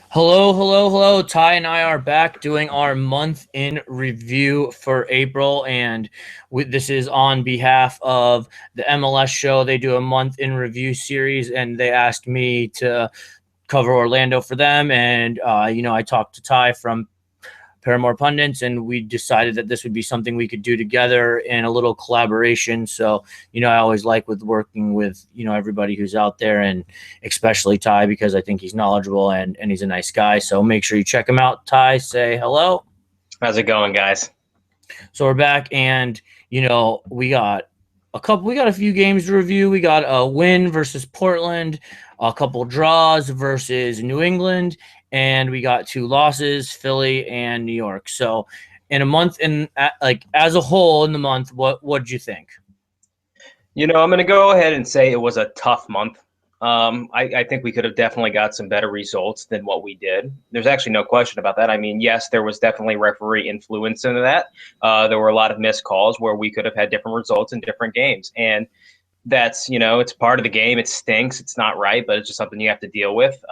Hello, hello, hello. Ty and I are back doing our month in review for April, and this is on behalf of the MLS show. They do a month in review series, and they asked me to cover Orlando for them. And I talked to Ty from Paramore Pundits, and we decided that this would be something we could do together in a little collaboration. So, I always like with working with, everybody who's out there, and especially Ty, because I think he's knowledgeable and he's a nice guy. So make sure you check him out. Ty, say hello. How's it going, guys? So we're back, and we got a few games to review. We got a win versus Portland, a couple draws versus New England, and we got two losses, Philly and New York. So in a month, as a whole in the month, what'd you think? I'm going to go ahead and say it was a tough month. I think we could have definitely got some better results than what we did. There's actually no question about that. I mean, yes, there was definitely referee influence into that. There were a lot of missed calls where we could have had different results in different games. And that's, it's part of the game. It stinks. It's not right, but it's just something you have to deal with.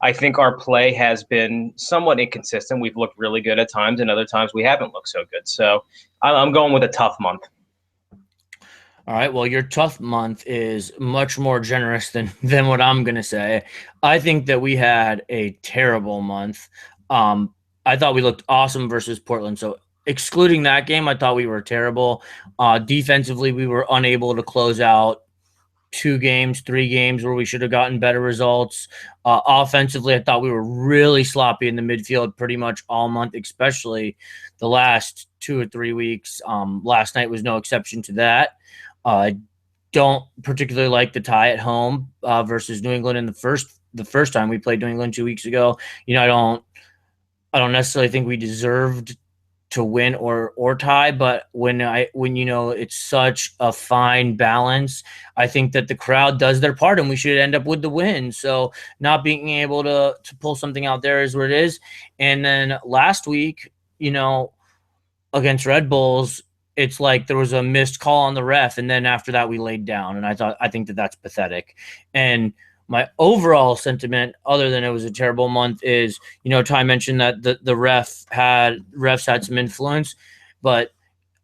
I think our play has been somewhat inconsistent. We've looked really good at times, and other times we haven't looked so good. So I'm going with a tough month. All right. Well, your tough month is much more generous than what I'm gonna say. I think that we had a terrible month. I thought we looked awesome versus Portland. So excluding that game, I thought we were terrible. Defensively, we were unable to close out two games, three games where we should have gotten better results. Offensively, I thought we were really sloppy in the midfield pretty much all month, especially the last 2 or 3 weeks. Last night was no exception to that. I don't particularly like the tie at home versus New England in the first time we played New England 2 weeks ago. I don't necessarily think we deserved to win or tie, but when it's such a fine balance, I think that the crowd does their part and we should end up with the win. So not being able to pull something out there is what it is. And then last week, against Red Bulls, it's like there was a missed call on the ref, and then after that we laid down, and I think that that's pathetic. And my overall sentiment, other than it was a terrible month, is Ty mentioned that the refs had some influence, but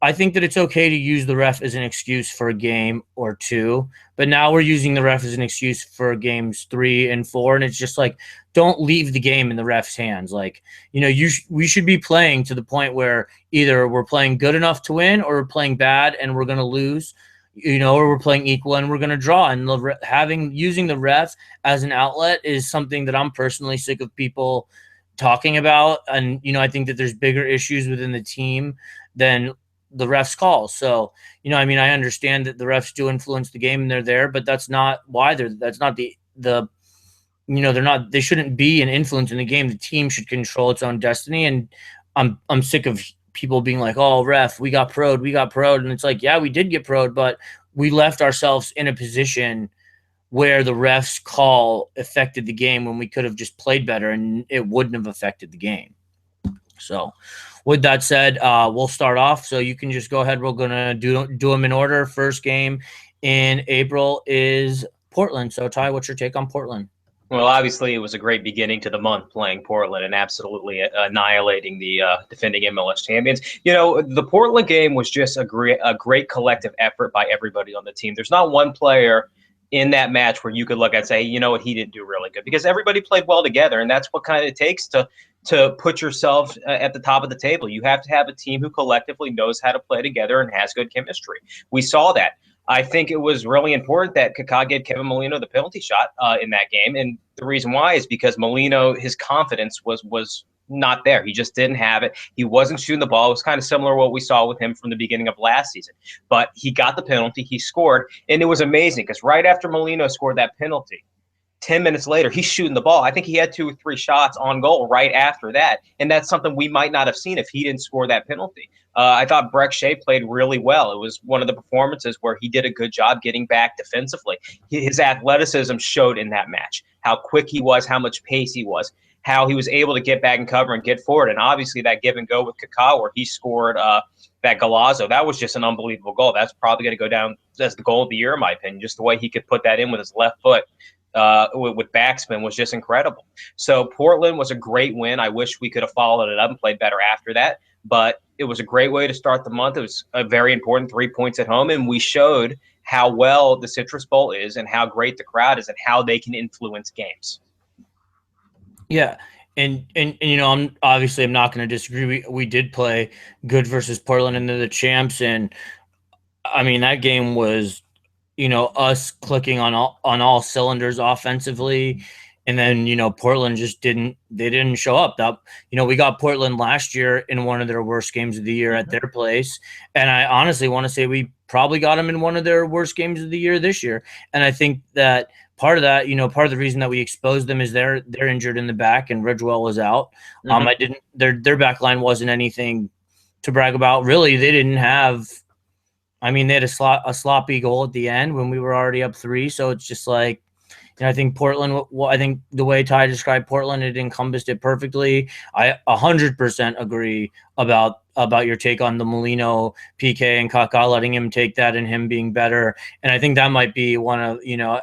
I think that it's okay to use the ref as an excuse for a game or two, but now we're using the ref as an excuse for games 3 and 4, and it's just like, don't leave the game in the ref's hands. Like, we should be playing to the point where either we're playing good enough to win, or we're playing bad and we're going to lose, or we're playing equal and we're going to draw. And using the ref as an outlet is something that I'm personally sick of people talking about. And I think that there's bigger issues within the team than the refs calls. So, I understand that the refs do influence the game and they're there, but that's not why that's not they shouldn't be an influence in the game. The team should control its own destiny. And I'm sick of people being like, oh, ref, we got pro'd. And it's like, yeah, we did get pro'd, but we left ourselves in a position where the refs call affected the game when we could have just played better and it wouldn't have affected the game. So, with that said, we'll start off. So you can just go ahead. We're gonna do them in order. First game in April is Portland. So Ty, what's your take on Portland? Well, obviously, it was a great beginning to the month playing Portland and absolutely annihilating the defending MLS champions. The Portland game was just a great collective effort by everybody on the team. There's not one player in that match where you could look at and say, you know what, he didn't do really good, because everybody played well together, and that's what kind of it takes to put yourself at the top of the table. You have to have a team who collectively knows how to play together and has good chemistry. We saw that. I think it was really important that Kaká gave Kevin Molino the penalty shot in that game. And the reason why is because Molino, his confidence was not there. He just didn't have it. He wasn't shooting the ball. It was kind of similar to what we saw with him from the beginning of last season. But he got the penalty. He scored. And it was amazing because right after Molino scored that penalty, 10 minutes later, he's shooting the ball. I think he had 2 or 3 shots on goal right after that. And that's something we might not have seen if he didn't score that penalty. I thought Breck Shea played really well. It was one of the performances where he did a good job getting back defensively. His athleticism showed in that match, how quick he was, how much pace he was, how he was able to get back and cover and get forward. And obviously that give and go with Kaká where he scored that Golazo. That was just an unbelievable goal. That's probably going to go down as the goal of the year, in my opinion, just the way he could put that in with his left foot. with backspin was just incredible. So Portland was a great win. I wish we could have followed it up and played better after that, but it was a great way to start the month. It was a very important 3 points at home, and we showed how well the Citrus Bowl is and how great the crowd is and how they can influence games. Yeah. And you know, I'm not going to disagree. We did play good versus Portland and they're the champs. And I mean, that game was, you know, us clicking on all cylinders offensively. And then, you know, Portland just didn't show up. That, you know, we got Portland last year in one of their worst games of the year at their place. And I honestly want to say we probably got them in one of their worst games of the year this year. And I think that part of that, you know, part of the reason that we exposed them is they're injured in the back and Ridgewell was out. I didn't their back line wasn't anything to brag about. Really, they didn't have. I mean, they had a sloppy goal at the end when we were already up 3. So it's just like, and I think Portland, well, I think the way Ty described Portland, it encompassed it perfectly. I 100% agree about your take on the Molino, PK, and Kaká, letting him take that and him being better. And I think that might be one of, you know,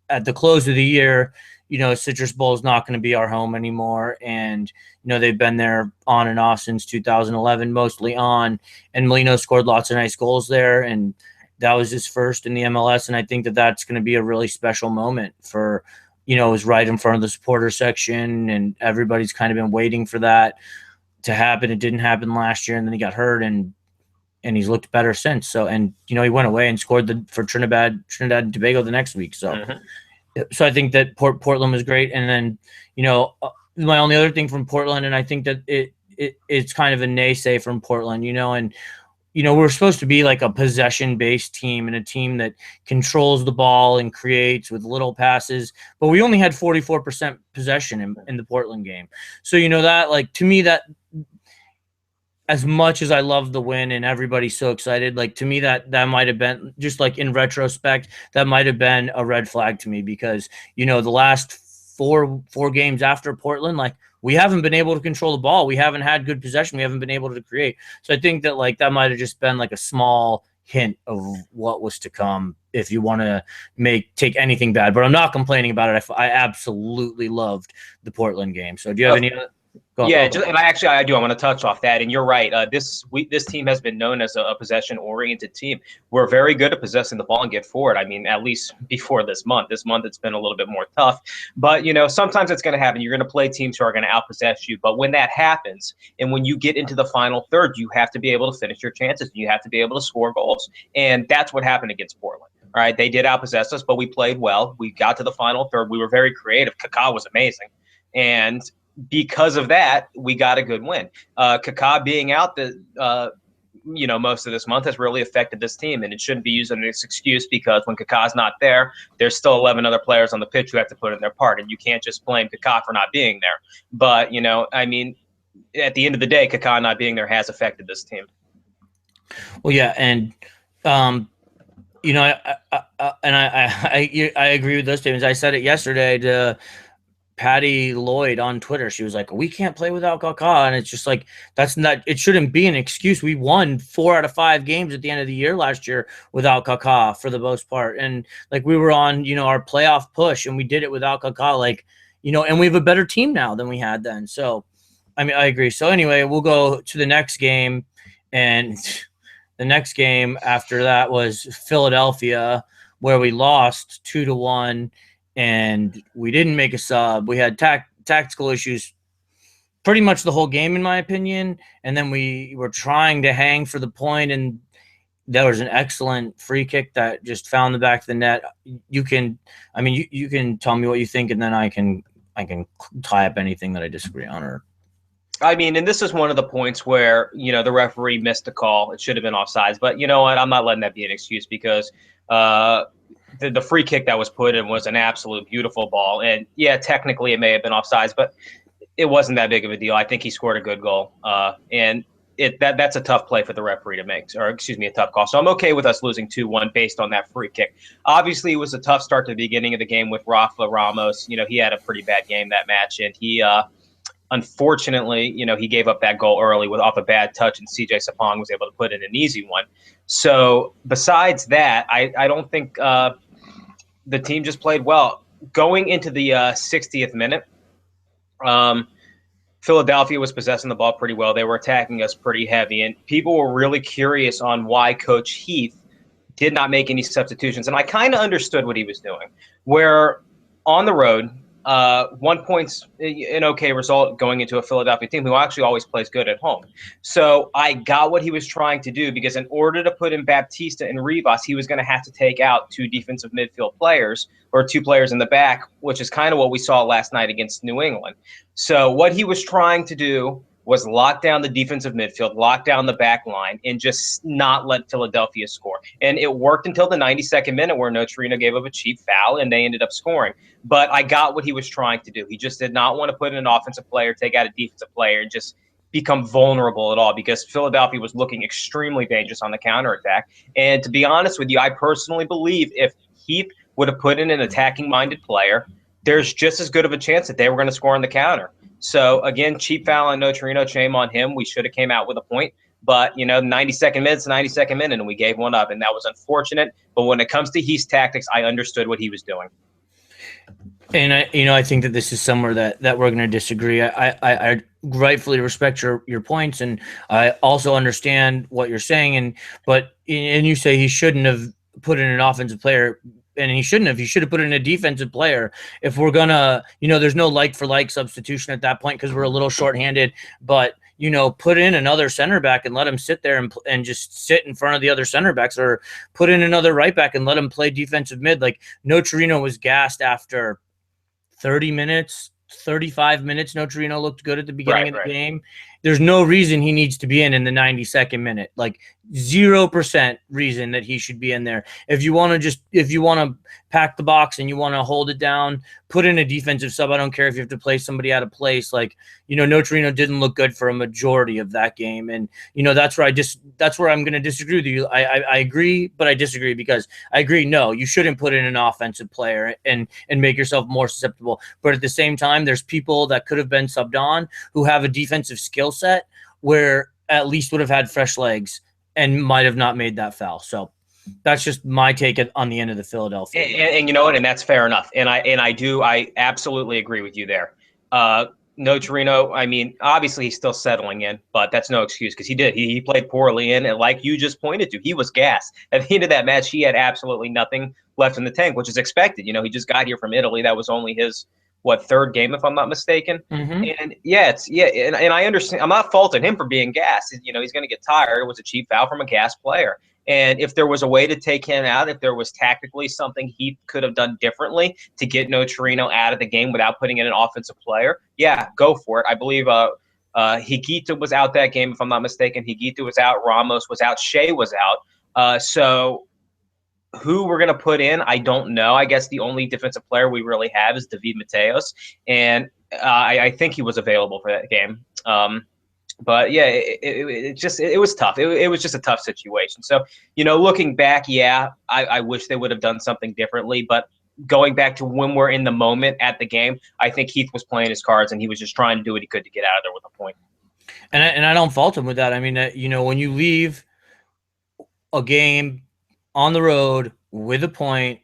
at the close of the year, you know, Citrus Bowl is not going to be our home anymore. And, you know, they've been there on and off since 2011, mostly on. And Molino scored lots of nice goals there. And that was his first in the MLS. And I think that that's going to be a really special moment for, you know, it was right in front of the supporter section. And everybody's kind of been waiting for that to happen. It didn't happen last year. And then he got hurt and he's looked better since. So, and, you know, he went away and scored for Trinidad and Tobago the next week. So, so I think that Portland was great. And then, you know, my only other thing from Portland, and I think that it's kind of a naysay from Portland, you know, and, you know, we're supposed to be like a possession-based team and a team that controls the ball and creates with little passes, but we only had 44% possession in the Portland game. So, you know, that, like, to me, that as much as I love the win and everybody's so excited, like, to me, that might have been, just like in retrospect, that might have been a red flag to me because, you know, the last four games after Portland, like, we haven't been able to control the ball. We haven't had good possession. We haven't been able to create. So I think that, like, that might have just been like a small hint of what was to come if you want to take anything bad. But I'm not complaining about it. I absolutely loved the Portland game. So do you have any other? And I do. I want to touch off that. And you're right. This team has been known as a possession-oriented team. We're very good at possessing the ball and get forward. I mean, at least before this month. This month it's been a little bit more tough. But, you know, sometimes it's going to happen. You're going to play teams who are going to outpossess you. But when that happens, and when you get into the final third, you have to be able to finish your chances. You have to be able to score goals. And that's what happened against Portland. All right, they did outpossess us, but we played well. We got to the final third. We were very creative. Kaká was amazing. And because of that, we got a good win. Kaká being out most of this month has really affected this team, and it shouldn't be used as an excuse because when Kaká's not there, there's still 11 other players on the pitch who have to put in their part, and you can't just blame Kaká for not being there. But, you know, I mean, at the end of the day, Kaká not being there has affected this team. Well, yeah, and you know, I agree with those statements. I said it yesterday to Patty Lloyd on Twitter. She was like, we can't play without Kaká. And it's just like, it shouldn't be an excuse. We won 4 out of 5 games at the end of the year last year without Kaká for the most part. And like, we were on, you know, our playoff push and we did it without Kaká, like, you know, and we have a better team now than we had then. So, I mean, I agree. So anyway, we'll go to the next game. And the next game after that was Philadelphia, where we lost 2-1. And we didn't make a sub. We had tactical issues pretty much the whole game, in my opinion. And then we were trying to hang for the point, and there was an excellent free kick that just found the back of the net. You can tell me what you think, and then I can tie up anything that I disagree on. Or, I mean, and this is one of the points where, you know, the referee missed a call. It should have been offsides. But you know what? I'm not letting that be an excuse because the free kick that was put in was an absolute beautiful ball. And, yeah, technically it may have been offsides, but it wasn't that big of a deal. I think he scored a good goal. And that's a tough play for the referee to make, or excuse me, a tough call. So I'm okay with us losing 2-1 based on that free kick. Obviously, it was a tough start to the beginning of the game with Rafa Ramos. You know, he had a pretty bad game that match, and he unfortunately, you know, he gave up that goal early off a bad touch, and CJ Sapong was able to put in an easy one. So besides that, I don't think the team just played well. going into the 60th minute, um, Philadelphia was possessing the ball pretty well. They were attacking us pretty heavy, and people were really curious on why Coach Heath did not make any substitutions. And I kind of understood what he was doing. Where on the road, 1 point's an okay result going into a Philadelphia team who actually always plays good at home. So I got what he was trying to do, because in order to put in Baptista and Rivas, he was going to have to take out two defensive midfield players or two players in the back, which is kind of what we saw last night against New England. So what he was trying to do was lock down the defensive midfield, lock down the back line, and just not let Philadelphia score. And it worked until the 92nd minute, where Nocerino gave up a cheap foul and they ended up scoring. But I got what he was trying to do. He just did not want to put in an offensive player, take out a defensive player, and just become vulnerable at all, because Philadelphia was looking extremely dangerous on the counterattack. And to be honest with you, I personally believe if Heath would have put in an attacking-minded player, there's just as good of a chance that they were going to score on the counter. So, again, cheap foul on Nocerino, shame on him. We should have came out with a point. But, 92nd minute, and we gave one up, and that was unfortunate. But when it comes to Heath's tactics, I understood what he was doing. And I think that this is somewhere that we're going to disagree. I rightfully respect your points, and I also understand what you're saying. But you say he shouldn't have put in an offensive player, and he shouldn't have. He should have put in a defensive player. If we're gonna, there's no like for like substitution at that point because we're a little shorthanded. But put in another center back and let him sit there and just sit in front of the other center backs, or put in another right back and let him play defensive mid. Like Nocerino was gassed after 30 minutes, 35 minutes. Nocerino looked good at the beginning of the game. There's no reason he needs to be in the 92nd minute. Like 0% reason that he should be in there. If you want to pack the box and you want to hold it down, put in a defensive sub. I don't care if you have to play somebody out of place. Like, Nocerino didn't look good for a majority of that game. And, that's where I'm going to disagree with you. I agree, but I disagree, because I agree. No, you shouldn't put in an offensive player and make yourself more susceptible. But at the same time, there's people that could have been subbed on who have a defensive skill set where at least would have had fresh legs and might have not made that foul. So that's just my take on the end of the Philadelphia. And you know what? And that's fair enough. And I absolutely agree with you there. Nocerino, I mean, obviously he's still settling in, but that's no excuse, because he played poorly in, and like you just pointed to, he was gassed. At the end of that match, he had absolutely nothing left in the tank, which is expected. He just got here from Italy. That was only his third game, if I'm not mistaken. Mm-hmm. And and I understand. I'm not faulting him for being gassed. He's going to get tired. It was a cheap foul from a gas player. And if there was a way to take him out, if there was tactically something he could have done differently to get Nocerino out of the game without putting in an offensive player, yeah, go for it. I believe Higuita was out that game, if I'm not mistaken. Higuita was out. Ramos was out. Shea was out. So who we're going to put in, I don't know. I guess the only defensive player we really have is David Mateos, and I think he was available for that game. But yeah, it was tough. It was just a tough situation. So, looking back, yeah, I wish they would have done something differently. But going back to when we're in the moment at the game, I think Heath was playing his cards, and he was just trying to do what he could to get out of there with a point. And I don't fault him with that. I mean, when you leave a game on the road with a point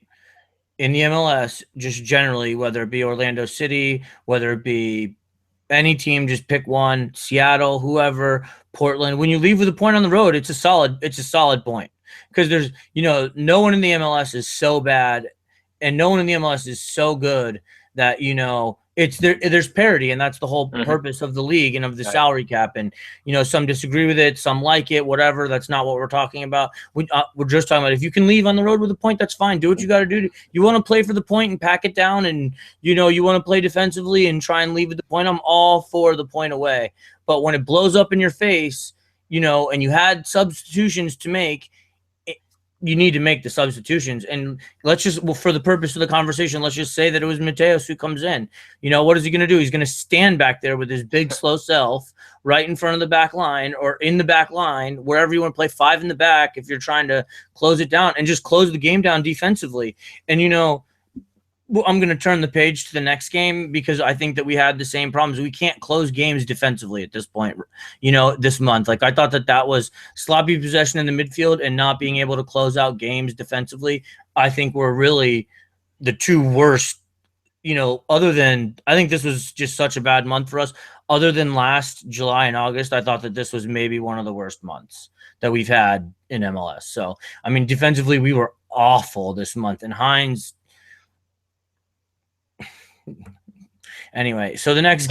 in the MLS, just generally, whether it be Orlando City, whether it be any team, just pick one, Seattle, whoever, Portland. When you leave with a point on the road, it's a solid point, because there's, no one in the MLS is so bad and no one in the MLS is so good that, there's parity, and that's the whole purpose of the league and of the salary cap. And, some disagree with it, some like it, whatever. That's not what we're talking about. We're just talking about if you can leave on the road with a point, that's fine. Do what you got to do. You want to play for the point and pack it down, and, you want to play defensively and try and leave with the point. I'm all for the point away. But when it blows up in your face, and you had substitutions to make, you need to make the substitutions. And let's just, for the purpose of the conversation, let's just say that it was Mateos who comes in. What is he going to do? He's going to stand back there with his big, slow self right in front of the back line, or in the back line, wherever you want to play, 5 in the back if you're trying to close it down, and just close the game down defensively. And, I'm going to turn the page to the next game, because I think that we had the same problems. We can't close games defensively at this point, this month. Like, I thought that was sloppy possession in the midfield and not being able to close out games defensively. I think we're really the two worst other than I think this was just such a bad month for us. Other than last July and August, I thought that this was maybe one of the worst months that we've had in MLS. So, I mean, defensively, we were awful this month. And Hines, anyway, so the next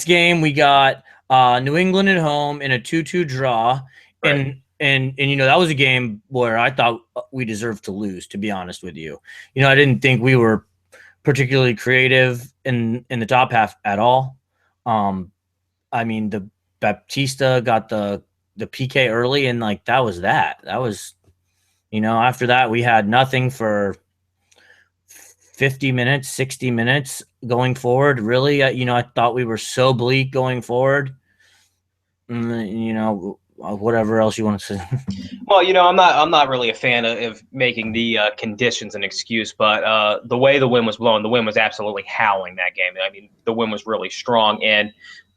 game we got New England at home in a 2-2 draw, Right. and that was a game where I thought we deserved to lose. To be honest with you, I didn't think we were particularly creative in the top half at all. Um, I mean, the Baptista got the PK early, and like that was that. That was after that we had nothing for 50 minutes, 60 minutes going forward. Really, I thought we were so bleak going forward. Whatever else you want to say. Well, I'm not really a fan of making the conditions an excuse, but the way the wind was blowing, the wind was absolutely howling that game. I mean, the wind was really strong, and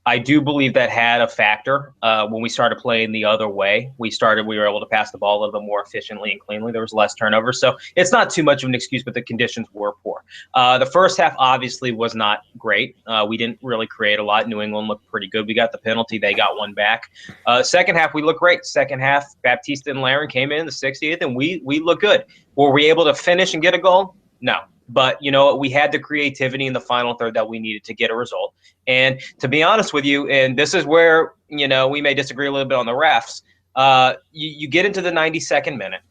I do believe that had a factor when we started playing the other way. We were able to pass the ball a little bit more efficiently and cleanly. There was less turnover, so it's not too much of an excuse, but the conditions were poor. The first half obviously was not great. We didn't really create a lot. New England looked pretty good. We got the penalty. They got one back. Second half, we looked great. Second half, Baptista and Laren came in the 60th, and we looked good. Were we able to finish and get a goal? No. But we had the creativity in the final third that we needed to get a result. And to be honest with you, and this is where we may disagree a little bit on the refs. You get into the 92nd minute,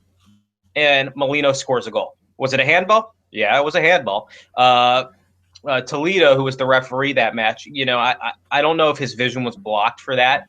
and Molino scores a goal. Was it a handball? Yeah, it was a handball. Toledo, who was the referee that match, I don't know if his vision was blocked for that.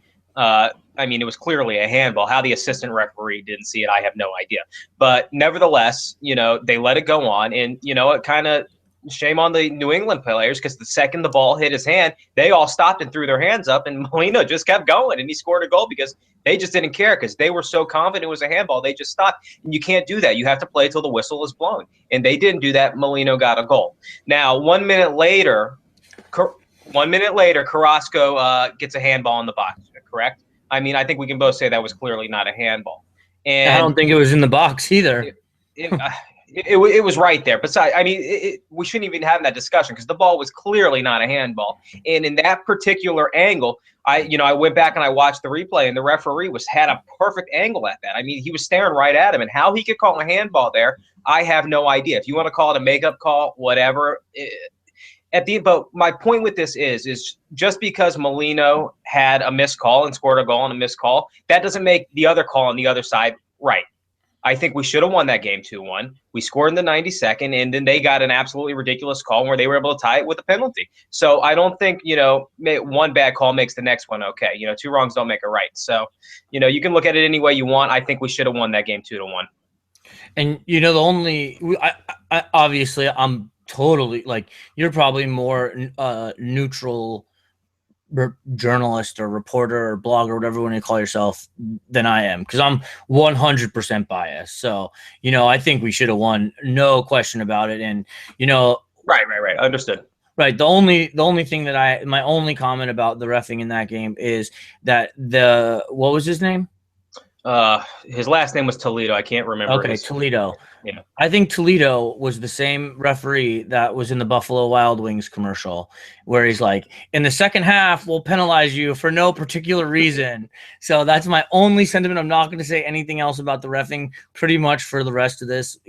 I mean, it was clearly a handball. How the assistant referee didn't see it, I have no idea. But nevertheless, they let it go on. And, it kind of shame on the New England players because the second the ball hit his hand, they all stopped and threw their hands up. And Molino just kept going. And he scored a goal because they just didn't care because they were so confident it was a handball. They just stopped. And you can't do that. You have to play till the whistle is blown. And they didn't do that. Molino got a goal. Now, 1 minute later, Carrasco gets a handball in the box, correct? I mean, I think we can both say that was clearly not a handball. I don't And think it was in the box either. it was right there. Besides, I mean, we shouldn't even have that discussion because the ball was clearly not a handball. And in that particular angle, I went back and I watched the replay, and the referee had a perfect angle at that. I mean, he was staring right at him, and how he could call a handball there, I have no idea. If you want to call it a makeup call, whatever. But my point with this is just because Molino had a missed call and scored a goal on a missed call, that doesn't make the other call on the other side right. I think we should have won that game 2-1. We scored in the 92nd, and then they got an absolutely ridiculous call where they were able to tie it with a penalty. So I don't think, one bad call makes the next one okay. Two wrongs don't make a right. So, you can look at it any way you want. I think we should have won that game 2-1. And obviously I'm totally like you're probably more neutral journalist or reporter or blogger or whatever you want to call yourself than I am because I'm 100% biased. So I think we should have won, no question about it. And right, understood. Right. The only thing that my only comment about the reffing in that game is that what was his name? His last name was Toledo. I can't remember. Okay, Toledo. Yeah. I think Toledo was the same referee that was in the Buffalo Wild Wings commercial where he's like, in the second half, we'll penalize you for no particular reason. So that's my only sentiment. I'm not going to say anything else about the reffing pretty much for the rest of this,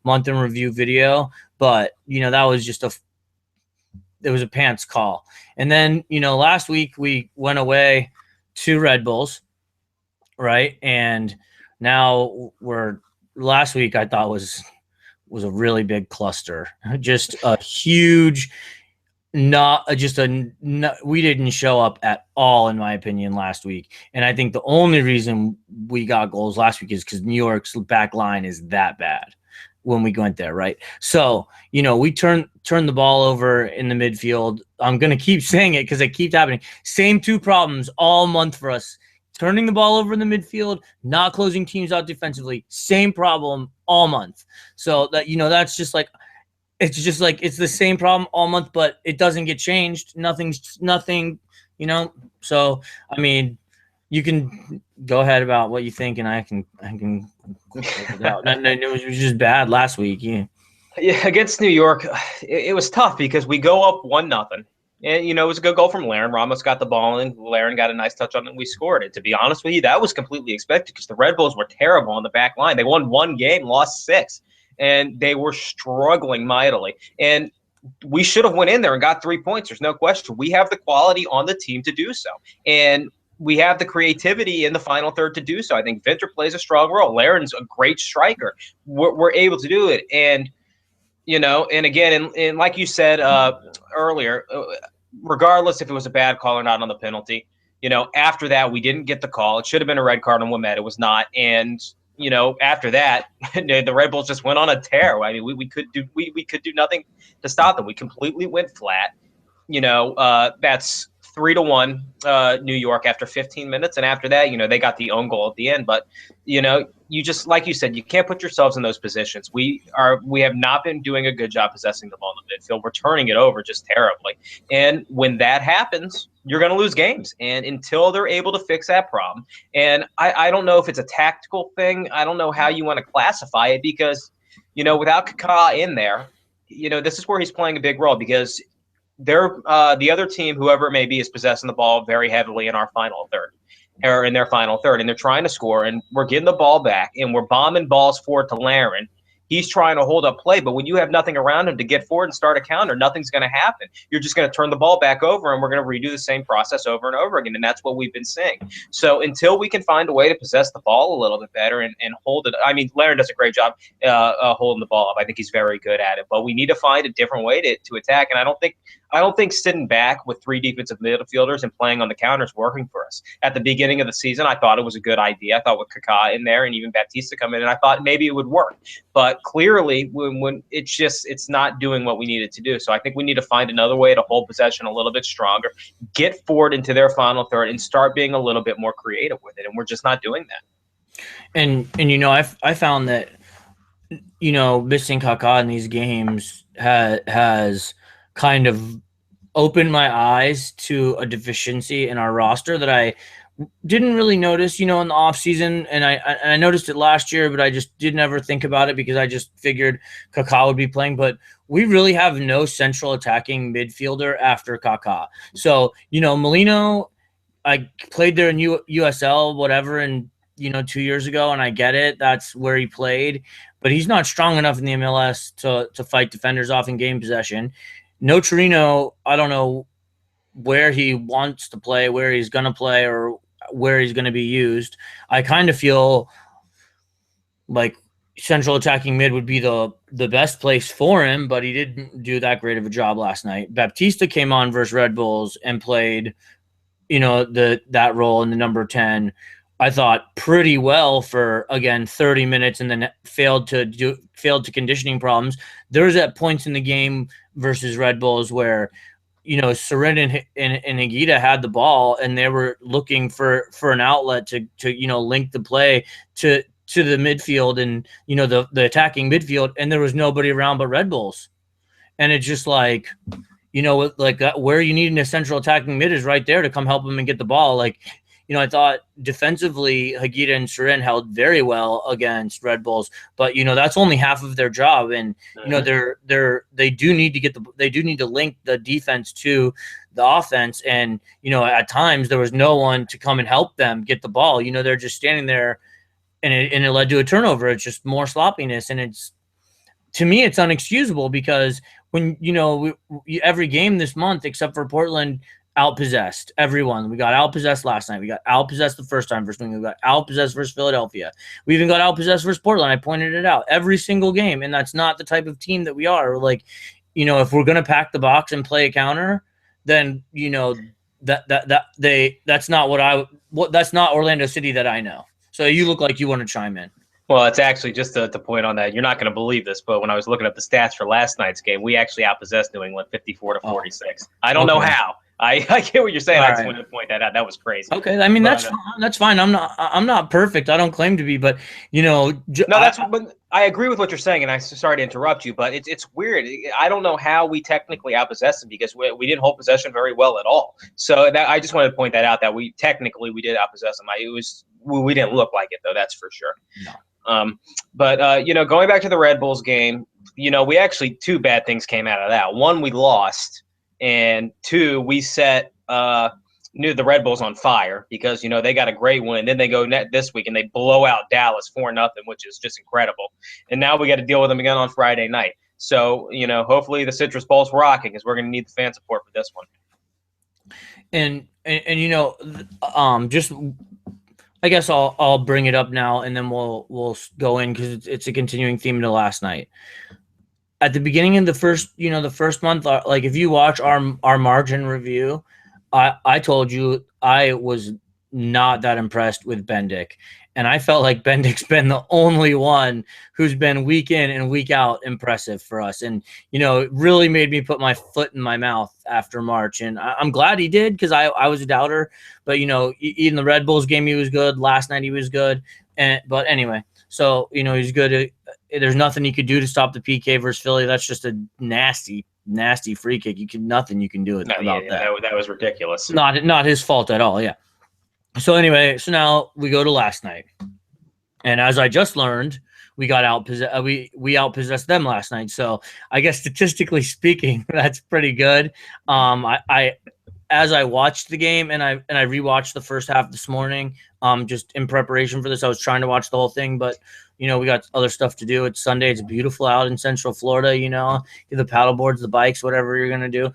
month in review video. But, that was just it was a pants call. And then, last week we went away to Red Bulls. Right. And now last week I thought was a really big cluster, just a huge, we didn't show up at all, in my opinion, last week. And I think the only reason we got goals last week is because New York's back line is that bad when we went there. Right. So, we turned the ball over in the midfield. I'm going to keep saying it because it keeps happening. Same two problems all month for us. Turning the ball over in the midfield, not closing teams out defensively, same problem all month. So that that's just like it's the same problem all month, but it doesn't get changed. Nothing. So I mean, you can go ahead about what you think, and I can. It out. And it was just bad last week. Yeah. Yeah, against New York, it was tough because we go up 1-0. And, it was a good goal from Laren. Ramos got the ball, and Laren got a nice touch on it, and we scored it. To be honest with you, that was completely expected because the Red Bulls were terrible on the back line. They won one game, lost six, and they were struggling mightily. And we should have went in there and got 3 points. There's no question. We have the quality on the team to do so. And we have the creativity in the final third to do so. I think Vinter plays a strong role. Laren's a great striker. We're able to do it. And again, and like you said earlier, regardless if it was a bad call or not on the penalty, after that, we didn't get the call. It should have been a red card on Wimet. It was not. And, after that, the Red Bulls just went on a tear. I mean, we could do nothing to stop them. We completely went flat. That's 3-1 New York after 15 minutes. And after that, they got the own goal at the end. But, you just, like you said, you can't put yourselves in those positions. We have not been doing a good job possessing the ball in the midfield. We're turning it over just terribly. And when that happens, you're going to lose games. And until they're able to fix that problem, and I don't know if it's a tactical thing. I don't know how you want to classify it because, without Kaká in there, this is where he's playing a big role because the other team, whoever it may be, is possessing the ball very heavily in our final third, or in their final third, and they're trying to score, and we're getting the ball back, and we're bombing balls forward to Laren. He's trying to hold up play, but when you have nothing around him to get forward and start a counter, nothing's going to happen. You're just going to turn the ball back over, and we're going to redo the same process over and over again, and that's what we've been seeing. So until we can find a way to possess the ball a little bit better and hold it, I mean, Laren does a great job holding the ball up. I think he's very good at it, but we need to find a different way to attack, and I don't think sitting back with three defensive midfielders and playing on the counter is working for us. At the beginning of the season, I thought it was a good idea. I thought with Kaká in there and even Baptista come in, and I thought maybe it would work. But clearly, when it's not doing what we need it to do. So I think we need to find another way to hold possession a little bit stronger, get forward into their final third, and start being a little bit more creative with it. And we're just not doing that. And I found that missing Kaká in these games has kind of opened my eyes to a deficiency in our roster that I didn't really notice, in the off season, and I noticed it last year, but I just didn't ever think about it because I just figured Kaká would be playing. But we really have no central attacking midfielder after Kaká. So Molino, I played there in USL, whatever, and 2 years ago, and I get it. That's where he played, but he's not strong enough in the MLS to fight defenders off in game possession. No Torino, I don't know where he wants to play, where he's going to play, or where he's going to be used. I kind of feel like central attacking mid would be the best place for him, but he didn't do that great of a job last night. Baptista came on versus Red Bulls and played, that role in the number 10. I thought pretty well for, again, 30 minutes, and then failed to conditioning problems. There was at points in the game versus Red Bulls where, Sarin and Higuita had the ball, and they were looking for an outlet to link the play to the midfield and, the attacking midfield, and there was nobody around but Red Bulls. And it's just like, where you need a central attacking mid is right there to come help them and get the ball. I thought defensively, Higuita and Sarin held very well against Red Bulls, but that's only half of their job, and they do need to link the defense to the offense, and at times there was no one to come and help them get the ball. They're just standing there, and it led to a turnover. It's just more sloppiness, and to me it's unexcusable because when every game this month except for Portland outpossessed everyone. We got outpossessed last night. We got outpossessed the first time versus New England. We got outpossessed versus Philadelphia. We even got outpossessed versus Portland. I pointed it out every single game, and that's not the type of team that we are. If we're gonna pack the box and play a counter, then that's not Orlando City that I know. So you look like you want to chime in. Well, it's actually just to point on that. You're not going to believe this, but when I was looking up the stats for last night's game, we actually outpossessed New England 54-46. I don't know how. I get what you're saying. I just wanted to point that out. That was crazy. Okay, I mean that's fine. I'm not perfect. I don't claim to be, but I agree with what you're saying, and I'm sorry to interrupt you, but it's weird. I don't know how we technically outpossessed them because we didn't hold possession very well at all. So I just wanted to point that out that we did outpossess them. We didn't look like it though. That's for sure. No. But going back to the Red Bulls game, we actually two bad things came out of that. One, we lost, and two, we set knew the Red Bulls on fire because they got a great win. Then they go this week and they blow out Dallas 4-0, which is just incredible. And now we got to deal with them again on Friday night. So hopefully the Citrus Bowl's rocking because we're going to need the fan support for this one. And just I guess I'll bring it up now and then we'll go in because it's a continuing theme to last night. At the beginning of the first month, like if you watch our margin review, I told you I was not that impressed with Bendik. And I felt like Bendik's been the only one who's been week in and week out impressive for us. And, it really made me put my foot in my mouth after March. And I'm glad he did because I was a doubter. But, even the Red Bulls game, he was good. Last night he was good. But anyway, so, he's good. There's nothing he could do to stop the PK versus Philly. That's just a nasty free kick. Nothing you can do about that. That was ridiculous. Not his fault at all. Yeah. So anyway, now we go to last night, and as I just learned, we got we outpossessed them last night. So I guess statistically speaking, that's pretty good. As I watched the game and I rewatched the first half this morning, just in preparation for this, I was trying to watch the whole thing, but we got other stuff to do. It's Sunday. It's beautiful out in Central Florida. The paddle boards, the bikes, whatever you're gonna do.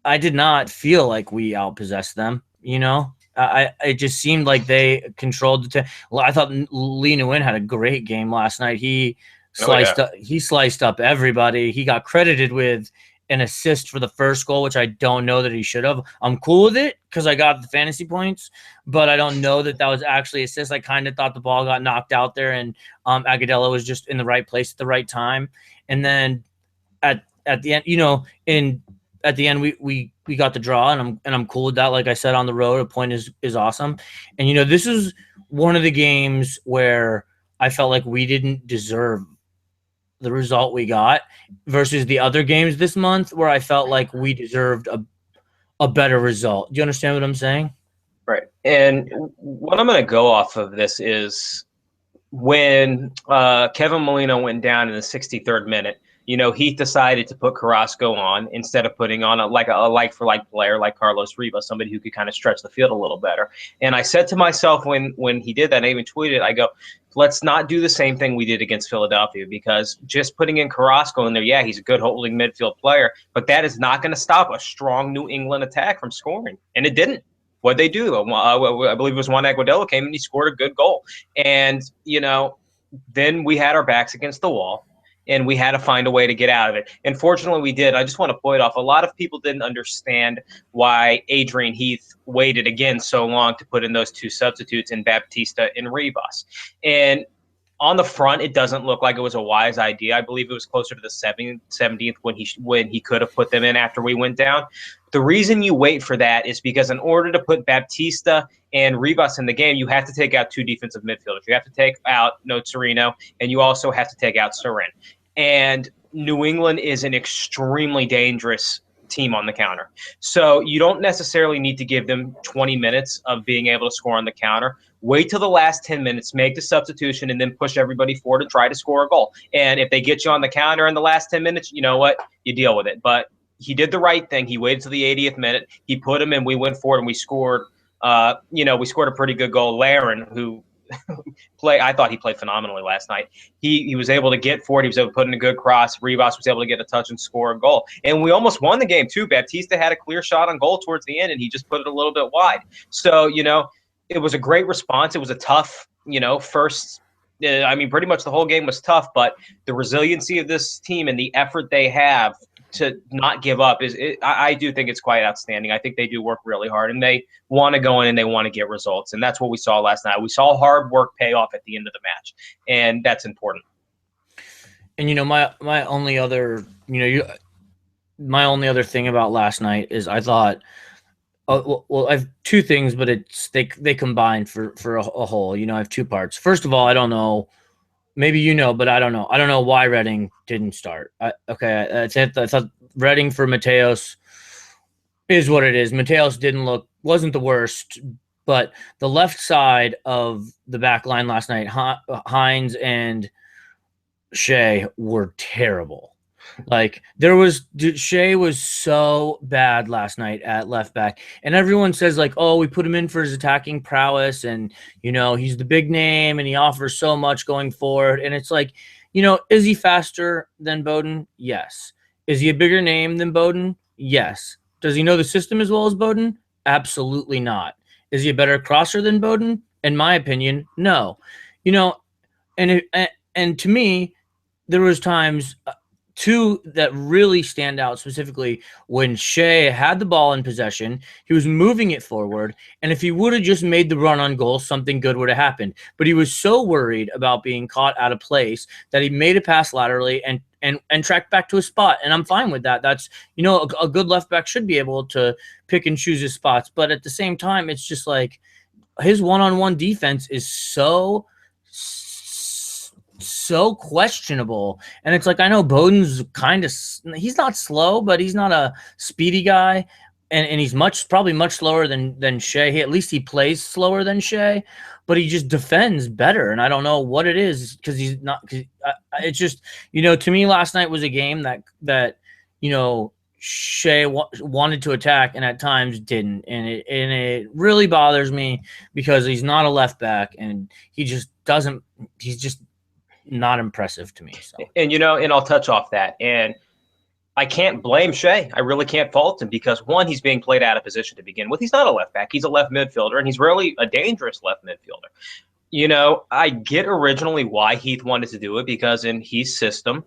I did not feel like we outpossessed them. It just seemed like they controlled the. I thought Lee Nguyen had a great game last night. He sliced up everybody. He got credited with an assist for the first goal, which I don't know that he should have. I'm cool with it because I got the fantasy points, but I don't know that was actually assist. I kind of thought the ball got knocked out there, and Agudelo was just in the right place at the right time. And then at the end, at the end, we got the draw, and I'm cool with that. Like I said, on the road, a point is awesome. And this is one of the games where I felt like we didn't deserve the result we got versus the other games this month where I felt like we deserved a better result. Do you understand what I'm saying? Right. And what I'm going to go off of this is when Kevin Molino went down in the 63rd minute, Heath decided to put Carrasco on instead of putting on a like-for-like player like Carlos Rivas, somebody who could kind of stretch the field a little better. And I said to myself when he did that, and I even tweeted, I go, let's not do the same thing we did against Philadelphia, because just putting in Carrasco in there, yeah, he's a good holding midfield player, but that is not going to stop a strong New England attack from scoring. And it didn't. What'd they do? I believe it was Juan Agudelo came and he scored a good goal. And, then we had our backs against the wall, and we had to find a way to get out of it. And fortunately, we did. I just want to point off, a lot of people didn't understand why Adrian Heath waited again so long to put in those two substitutes in Baptista and Rivas. And on the front, it doesn't look like it was a wise idea. I believe it was closer to the 70th when he could have put them in after we went down. The reason you wait for that is because in order to put Baptista and Rivas in the game, you have to take out two defensive midfielders. You have to take out Nocerino, and you also have to take out Sorin. And New England is an extremely dangerous team on the counter. So you don't necessarily need to give them 20 minutes of being able to score on the counter. Wait till the last 10 minutes, make the substitution, and then push everybody forward to try to score a goal. And if they get you on the counter in the last 10 minutes, you know what? You deal with it. But he did the right thing. He waited till the 80th minute. He put him in. We went forward, and we scored. We scored a pretty good goal. Larin, who I thought he played phenomenally last night. He was able to get forward. He was able to put in a good cross. Rivas was able to get a touch and score a goal. And we almost won the game, too. Baptista had a clear shot on goal towards the end, and he just put it a little bit wide. So, it was a great response. It was a tough, first – pretty much the whole game was tough, but the resiliency of this team and the effort they have to not give up I do think it's quite outstanding. I think they do work really hard, and they want to go in and they want to get results. And that's what we saw last night. We saw hard work pay off at the end of the match, and that's important. And my only other thing about last night is I thought, I have two things, but they combine for a whole. I have two parts. First of all, I don't know. Maybe but I don't know. I don't know why Redding didn't start. I thought Redding for Mateos is what it is. Mateos wasn't the worst, But the left side of the back line last night, Hines and Shea were terrible. Like Shea was so bad last night at left back, and everyone says like, "Oh, we put him in for his attacking prowess, and he's the big name, and he offers so much going forward." And it's like, is he faster than Bowden? Yes. Is he a bigger name than Bowden? Yes. Does he know the system as well as Bowden? Absolutely not. Is he a better crosser than Bowden? In my opinion, no. You know, and to me, there was times two that really stand out specifically when Shea had the ball in possession. He was moving it forward, and if he would have just made the run on goal, something good would have happened. But he was so worried about being caught out of place that he made a pass laterally and tracked back to his spot. And I'm fine with that. That's a good left back should be able to pick and choose his spots. But at the same time, it's just like his one-on-one defense is so questionable. And it's like, I know Bowden's he's not slow, but he's not a speedy guy. And he's probably much slower than Shea. At least he plays slower than Shea, but he just defends better. And I don't know what it is, because he's not. It's just, to me, last night was a game that Shea wanted to attack and at times didn't, and it really bothers me because he's not a left back and he just doesn't. He's just not impressive to me. So, and I'll touch off that. And I can't blame Shea. I really can't fault him because, one, he's being played out of position to begin with. He's not a left back. He's a left midfielder, and he's really a dangerous left midfielder. I get originally why Heath wanted to do it, because in Heath's system,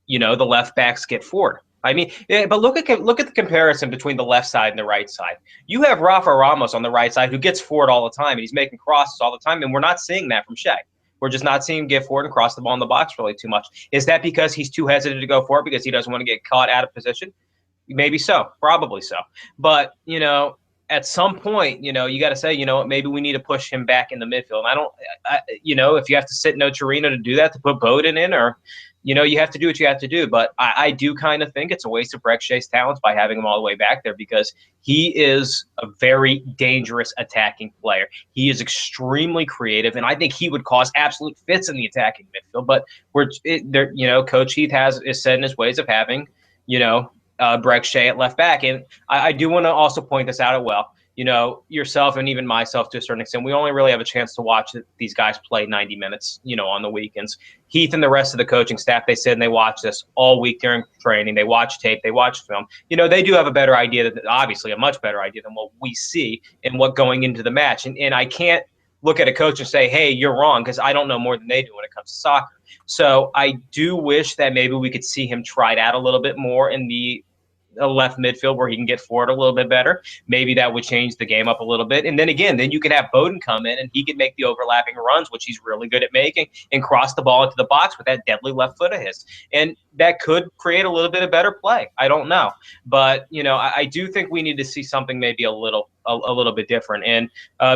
the left backs get forward. I mean, but look at the comparison between the left side and the right side. You have Rafa Ramos on the right side who gets forward all the time, and he's making crosses all the time, and we're not seeing that from Shea. We're just not seeing him get forward and cross the ball in the box really too much. Is that because he's too hesitant to go forward because he doesn't want to get caught out of position? Maybe so, probably so. But, at some point, you got to say, maybe we need to push him back in the midfield. If you have to sit Nocerino to do that, to put Bowden in, or, you have to do what you have to do. But I do kind of think it's a waste of Breck Shea's talents by having him all the way back there, because he is a very dangerous attacking player. He is extremely creative, and I think he would cause absolute fits in the attacking midfield. But Coach Heath is set in his ways of having, Breck Shea at left back. And I do want to also point this out as well. Yourself and even myself to a certain extent, we only really have a chance to watch these guys play 90 minutes, on the weekends. Heath and the rest of the coaching staff, they sit and they watch this all week during training. They watch tape, they watch film. They do have a better idea, obviously a much better idea than what we see and what going into the match. And I can't look at a coach and say, hey, you're wrong, because I don't know more than they do when it comes to soccer. So I do wish that maybe we could see him try it out a little bit more in the left midfield where he can get forward a little bit better. Maybe that would change the game up a little bit. And then again, you can have Bowden come in and he can make the overlapping runs, which he's really good at making, and cross the ball into the box with that deadly left foot of his. And that could create a little bit of better play. I don't know. But, I do think we need to see something maybe a little bit different. And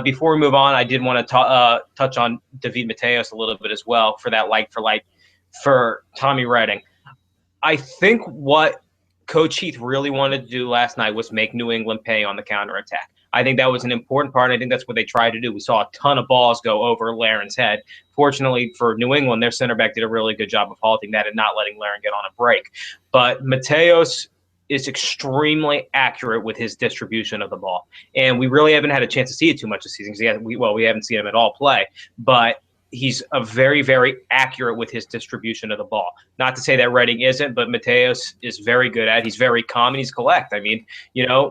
before we move on, I did want to touch on David Mateos a little bit as well for that for Tommy Redding. I think what Coach Heath really wanted to do last night was make New England pay on the counterattack. I think that was an important part, and I think that's what they tried to do. We saw a ton of balls go over Laren's head. Fortunately for New England, their center back did a really good job of halting that and not letting Laren get on a break. But Mateos is extremely accurate with his distribution of the ball, and we really haven't had a chance to see it too much this season because we haven't seen him at all play. But he's a very, very accurate with his distribution of the ball. Not to say that Redding isn't, but Mateos is very good at it. He's very calm and he's collect. I mean,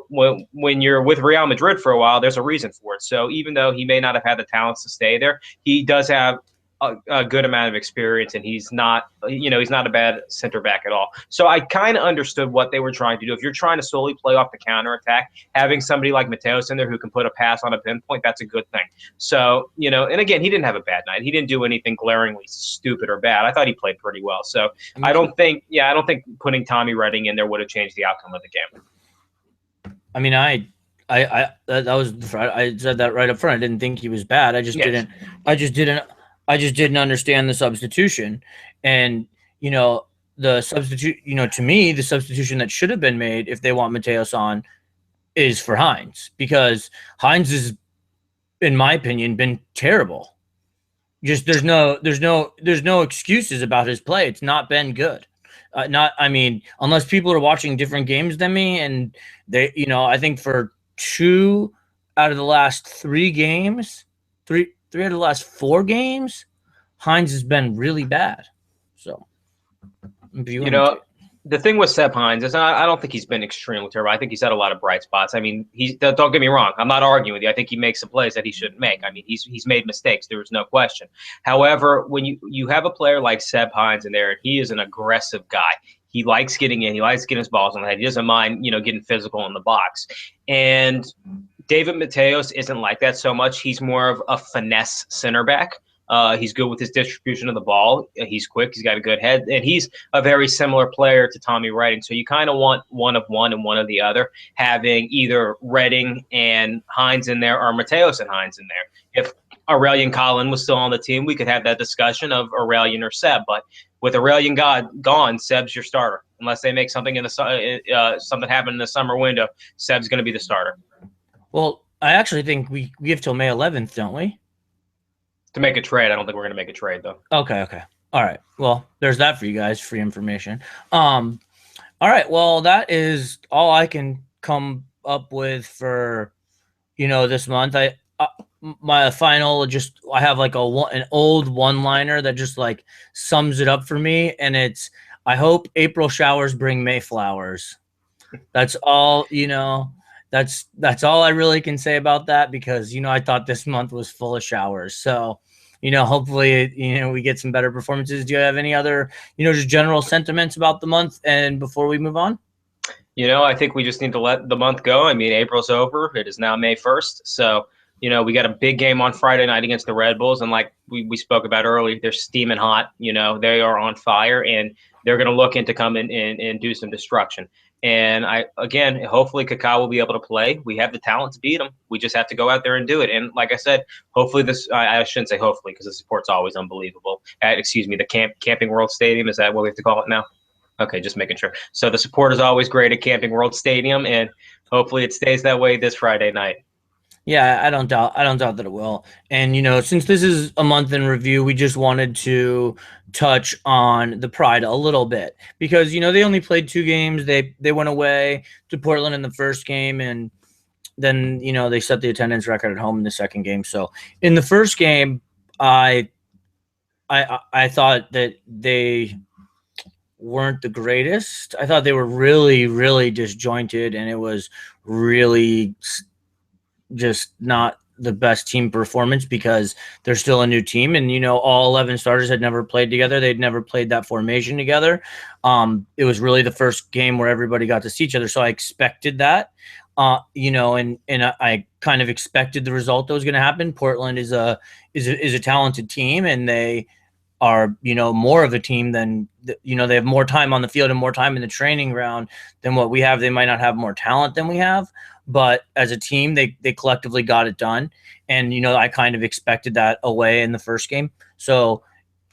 when you're with Real Madrid for a while, there's a reason for it. So even though he may not have had the talents to stay there, he does have a good amount of experience, and he's not a bad center back at all. So I kind of understood what they were trying to do. If you're trying to solely play off the counterattack, having somebody like Mateos in there who can put a pass on a pinpoint, that's a good thing. So, and again, he didn't have a bad night. He didn't do anything glaringly stupid or bad. I thought he played pretty well. So I don't think putting Tommy Redding in there would have changed the outcome of the game. I mean, I said that right up front. I didn't think he was bad. I just didn't understand the substitution. And, the substitute, to me, the substitution that should have been made if they want Mateos on is for Hines, because Hines is in my opinion, been terrible. Just there's no excuses about his play. It's not been good. Not I mean, unless people are watching different games than me, and they, I think for two out of the last three games, three out of the last four games, Hines has been really bad. So I'm You viewing him know, too. the thing with Seb Hines is I don't think he's been extremely terrible. I think he's had a lot of bright spots. I mean, don't get me wrong. I'm not arguing with you. I think he makes some plays that he shouldn't make. I mean, he's made mistakes. There was no question. However, when you have a player like Seb Hines in there, he is an aggressive guy. He likes getting in. He likes getting his balls on the head. He doesn't mind, getting physical in the box. And David Mateos isn't like that so much. He's more of a finesse center back. He's good with his distribution of the ball. He's quick. He's got a good head, and he's a very similar player to Tommy Redding. So you kind of want one of one and one of the other, having either Redding and Hines in there or Mateos and Hines in there. If Aurelian Collin was still on the team, we could have that discussion of Aurelian or Seb. But with Aurelian gone, Seb's your starter. Unless they make something in the something happen in the summer window, Seb's going to be the starter. Well, I actually think we give till May 11th, don't we? To make a trade, I don't think we're going to make a trade though. Okay. All right. Well, there's that for you guys, free information. All right. Well, that is all I can come up with for this month. My final, just I have like an old one-liner that just like sums it up for me, and it's I hope April showers bring May flowers. That's all, that's all I really can say about that, because I thought this month was full of showers. So, hopefully, we get some better performances. Do you have any other, just general sentiments about the month and before we move on? I think we just need to let the month go. I mean, April's over. It is now May 1st. So, we got a big game on Friday night against the Red Bulls. And like we spoke about earlier, they're steaming hot. They are on fire, and they're going to look into come in and do some destruction. And hopefully Kaká will be able to play. We have the talent to beat them. We just have to go out there and do it. And like I said, hopefully I shouldn't say hopefully, because the support's always unbelievable. The Camping World Stadium, is that what we have to call it now? Okay, just making sure. So the support is always great at Camping World Stadium, and hopefully it stays that way this Friday night. Yeah, I don't doubt that it will. And since this is a month in review, we just wanted to touch on the Pride a little bit, because they only played two games. They went away to Portland in the first game, and then they set the attendance record at home in the second game. So in the first game, I thought that they weren't the greatest. I thought they were really, really disjointed, and it was really just not the best team performance, because they're still a new team, and all 11 starters had never played together. They'd never played that formation together. It was really the first game where everybody got to see each other, so I expected that. And I kind of expected the result that was going to happen. Portland is a talented team, and they are more of a team than they have more time on the field and more time in the training ground than what we have. They might not have more talent than we have, but as a team, they collectively got it done. And I kind of expected that away in the first game. So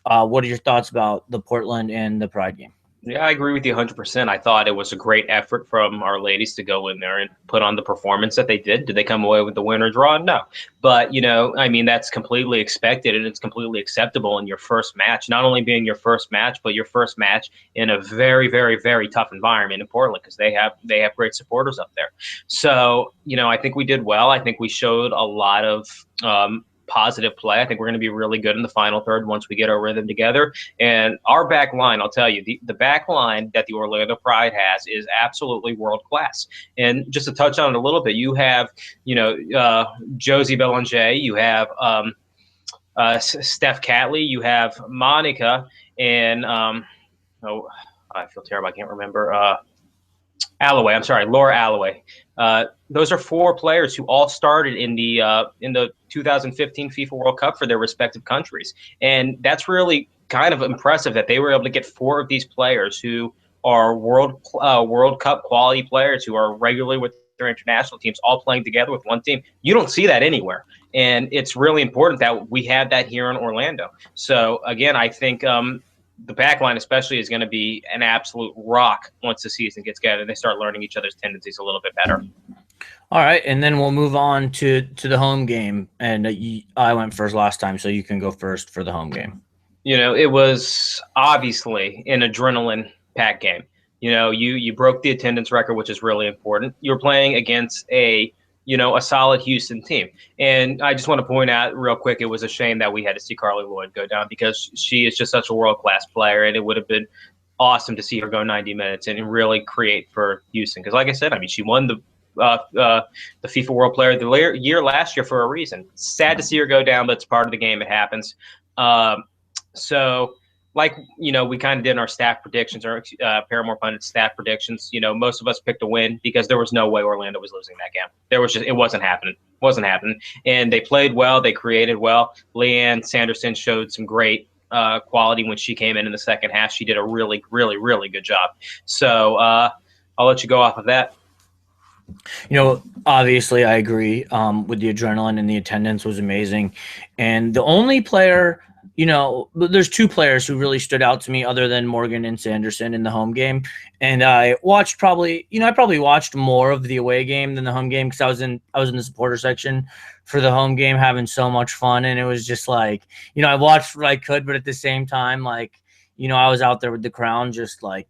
what are your thoughts about the Portland and the Pride game? Yeah, I agree with you 100%. I thought it was a great effort from our ladies to go in there and put on the performance that they did. Did they come away with the win or draw? No. But, that's completely expected, and it's completely acceptable in your first match, not only being your first match, but your first match in a very, very, very tough environment in Portland, because they have great supporters up there. So, I think we did well. I think we showed a lot of positive play. I think we're going to be really good in the final third once we get our rhythm together. And our back line, I'll tell you, the back line that the Orlando Pride has is absolutely world class. And just to touch on it a little bit, you have, Josie Belanger, you have Steph Catley, you have Monica, and I feel terrible. I can't remember. Alloway. I'm sorry, Laura Alloway. Those are four players who all started in the 2015 FIFA World Cup for their respective countries, and that's really kind of impressive that they were able to get four of these players who are World Cup quality players who are regularly with their international teams, all playing together with one team. You don't see that anywhere, and it's really important that we have that here in Orlando. So again, I think the back line especially is going to be an absolute rock once the season gets going and they start learning each other's tendencies a little bit better. All right, and then we'll move on to the home game. And I went first last time, so you can go first for the home game. It was obviously an adrenaline packed game. You broke the attendance record, which is really important. You're playing against a solid Houston team. And I just want to point out real quick, it was a shame that we had to see Carly Lloyd go down because she is just such a world class player, and it would have been awesome to see her go 90 minutes and really create for Houston. Because, like I said, I mean, she won the FIFA World Player of the Year last year for a reason. Sad to see her go down, but it's part of the game. It happens. So, like we kind of did in our staff predictions, or Paramore Pundits staff predictions. Most of us picked a win because there was no way Orlando was losing that game. It wasn't happening. Wasn't happening. And they played well. They created well. Leanne Sanderson showed some great quality when she came in the second half. She did a really, really, really good job. So I'll let you go off of that. Obviously, I agree with the adrenaline, and the attendance was amazing. And the only player, there's two players who really stood out to me other than Morgan and Sanderson in the home game. And I probably watched more of the away game than the home game because I was in the supporter section for the home game having so much fun. And it was just like, I watched what I could, but at the same time, like, I was out there with the crown just like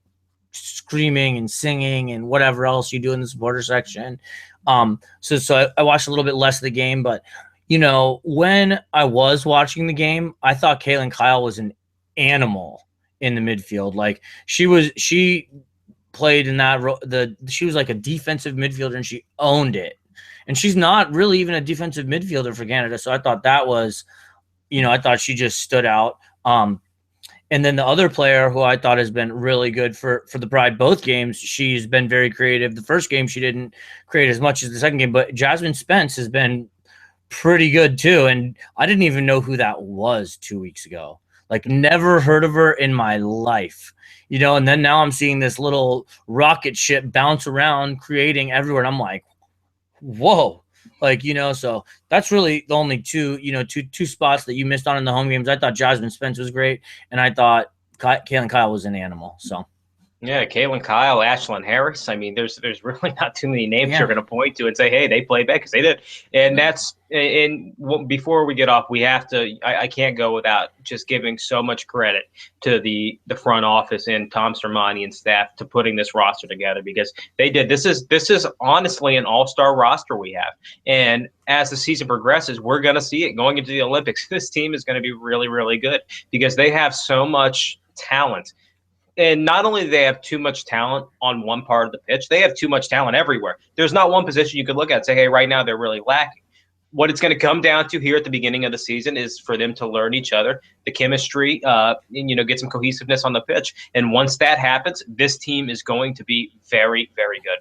screaming and singing and whatever else you do in the supporter section. So I watched a little bit less of the game, but when I was watching the game, I thought Kaylin Kyle was an animal in the midfield. Like she played in she was like a defensive midfielder and she owned it. And she's not really even a defensive midfielder for Canada. So I thought that was, I thought she just stood out. And then the other player who I thought has been really good for the Pride both games, she's been very creative. The first game she didn't create as much as the second game, but Jasmine Spence has been pretty good too. And I didn't even know who that was 2 weeks ago. Like never heard of her in my life. And then now I'm seeing this little rocket ship bounce around creating everywhere. And I'm like, whoa. So that's really the only two spots that you missed on in the home games. I thought Jasmine Spence was great, and I thought Kaylin Kyle was an animal. So yeah, Kaylin Kyle, Ashlyn Harris. I mean, there's really not too many names yeah. you're going to point to and say, hey, they played back because they did. And before we get off, we have to. I can't go without just giving so much credit to the front office and Tom Sermani and staff to putting this roster together because they did. This is honestly an all-star roster we have, and as the season progresses, we're going to see it going into the Olympics. This team is going to be really, really good because they have so much talent. And not only do they have too much talent on one part of the pitch, they have too much talent everywhere. There's not one position you could look at and say, hey, right now they're really lacking. What it's going to come down to here at the beginning of the season is for them to learn each other, the chemistry, and get some cohesiveness on the pitch. And once that happens, this team is going to be very, very good.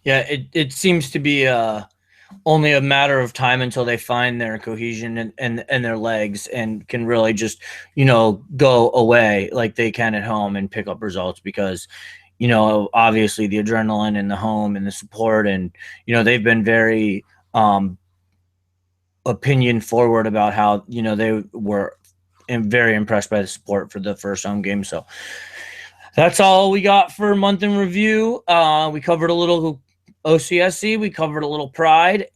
Yeah, it seems to be only a matter of time until they find their cohesion and their legs and can really just, go away like they can at home and pick up results because, obviously the adrenaline and the home and the support and, they've been very opinion forward about how, they were very impressed by the support for the first home game. So that's all we got for month in review. We covered a little OCSC. We covered a little Pride.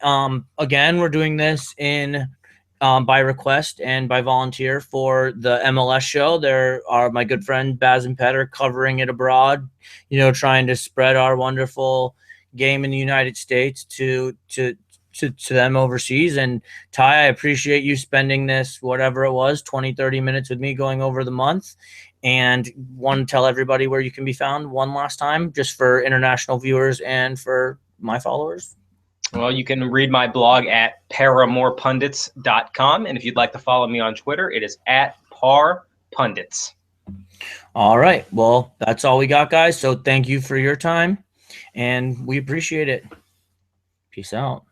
Again, we're doing this in by request and by volunteer for the MLS show. There are my good friend Baz and Petter covering it abroad, trying to spread our wonderful game in the United States to them overseas. And Ty, I appreciate you spending this, whatever it was, 20, 30 minutes with me going over the month. And want to tell everybody where you can be found one last time, just for international viewers and for my followers. Well, you can read my blog at paramorepundits.com. And if you'd like to follow me on Twitter, it is at parpundits. All right. Well, that's all we got, guys. So thank you for your time, and we appreciate it. Peace out.